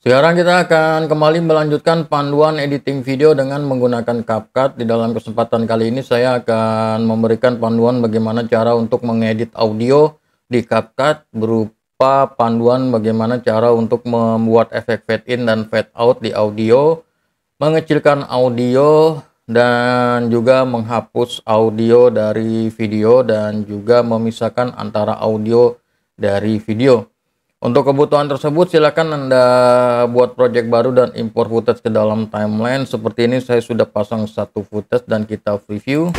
Sekarang kita akan kembali melanjutkan panduan editing video dengan menggunakan CapCut. Di dalam kesempatan kali ini saya akan memberikan panduan bagaimana cara untuk mengedit audio di CapCut, berupa panduan bagaimana cara untuk membuat efek fade in dan fade out di audio, mengecilkan audio, dan juga menghapus audio dari video, dan juga memisahkan antara audio dari video. Untuk kebutuhan tersebut silakan Anda buat project baru dan import footage ke dalam timeline. Seperti ini saya sudah pasang satu footage dan kita preview.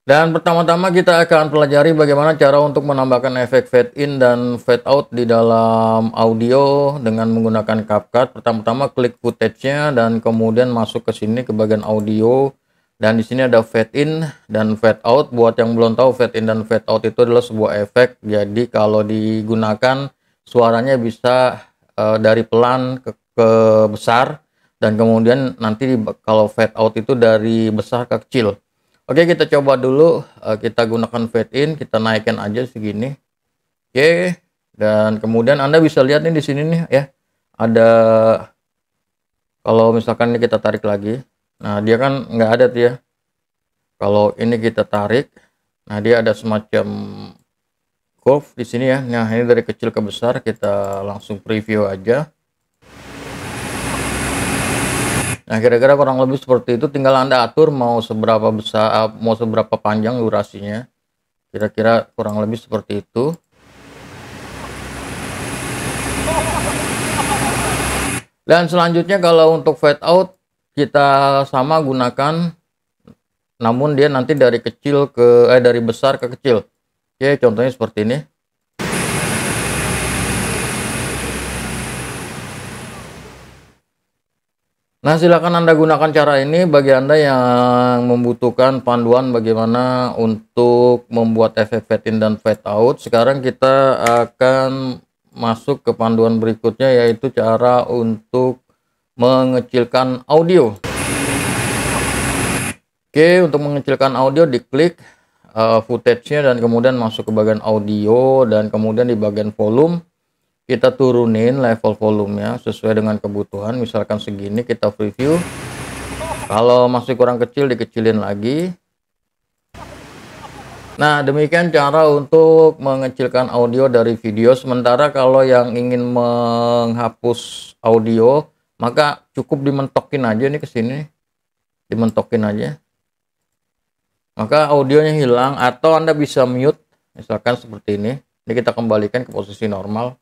Dan pertama-tama kita akan pelajari bagaimana cara untuk menambahkan efek fade in dan fade out di dalam audio dengan menggunakan CapCut. Pertama-tama klik footage-nya dan kemudian masuk ke sini ke bagian audio. Dan di sini ada fade in dan fade out. Buat yang belum tahu, fade in dan fade out itu adalah sebuah efek. Jadi kalau digunakan suaranya bisa dari pelan ke besar, dan kemudian nanti kalau fade out itu dari besar ke kecil. Oke, kita coba dulu. Kita gunakan fade in, kita naikkan aja segini. Oke, dan kemudian Anda bisa lihat nih di sini nih ya. Ada, kalau misalkan ini kita tarik lagi. Nah, dia kan nggak ada tuh ya. Kalau ini kita tarik, nah dia ada semacam curve di sini ya. Nah, ini dari kecil ke besar, kita langsung preview aja. Nah, kira-kira kurang lebih seperti itu. Tinggal Anda atur mau seberapa besar, mau seberapa panjang durasinya. Kira-kira kurang lebih seperti itu. Dan selanjutnya kalau untuk fade out, kita sama gunakan, namun dia nanti dari kecil ke dari besar ke kecil. Oke, contohnya seperti ini. Nah, silakan Anda gunakan cara ini bagi Anda yang membutuhkan panduan bagaimana untuk membuat efek fade in dan fade out. Sekarang kita akan masuk ke panduan berikutnya, yaitu cara untuk mengecilkan audio. Oke, untuk mengecilkan audio diklik footage-nya dan kemudian masuk ke bagian audio, dan kemudian di bagian volume kita turunin level volumenya sesuai dengan kebutuhan. Misalkan segini, kita preview. Kalau masih kurang kecil dikecilin lagi. Nah, demikian cara untuk mengecilkan audio dari video. Sementara kalau yang ingin menghapus audio, maka cukup dimentokin aja nih ke sini. Dimentokin aja. Maka audionya hilang, atau Anda bisa mute, misalkan seperti ini. Ini kita kembalikan ke posisi normal.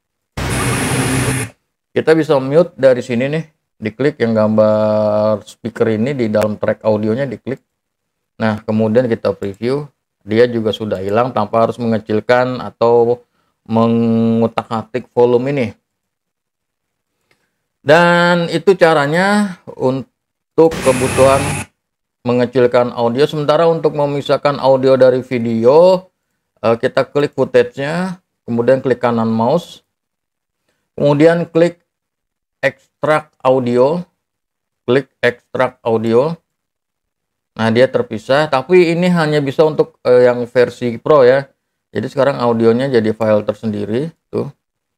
Kita bisa mute dari sini nih. Diklik yang gambar speaker ini di dalam track audionya, diklik. Nah, kemudian kita preview. Dia juga sudah hilang tanpa harus mengecilkan atau mengutak-atik volume ini. Dan itu caranya untuk kebutuhan mengecilkan audio. Sementara untuk memisahkan audio dari video, kita klik footage-nya, kemudian klik kanan mouse, kemudian klik extract audio, klik extract audio. Nah, dia terpisah, tapi ini hanya bisa untuk yang versi Pro ya. Jadi sekarang audionya jadi file tersendiri, tuh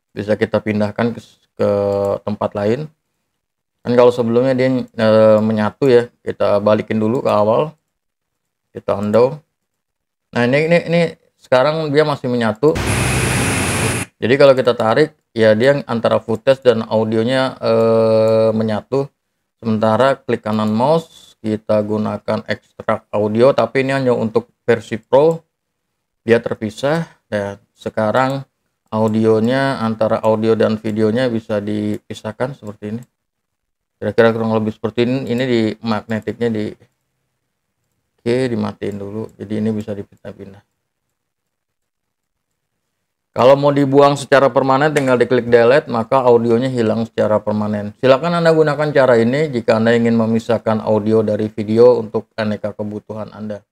bisa kita pindahkan ke tempat lain. Dan kalau sebelumnya dia menyatu ya, kita balikin dulu ke awal, kita undo. Nah, ini sekarang dia masih menyatu. Jadi kalau kita tarik ya, dia antara footage dan audionya menyatu. Sementara klik kanan mouse, kita gunakan extract audio, tapi ini hanya untuk versi Pro, dia terpisah. Dan sekarang audionya, antara audio dan videonya bisa dipisahkan seperti ini. Kira-kira kurang lebih seperti ini di magnetiknya oke, dimatiin dulu. Jadi ini bisa dipindah-pindah. Kalau mau dibuang secara permanen tinggal diklik delete, maka audionya hilang secara permanen. Silakan Anda gunakan cara ini jika Anda ingin memisahkan audio dari video untuk aneka kebutuhan Anda.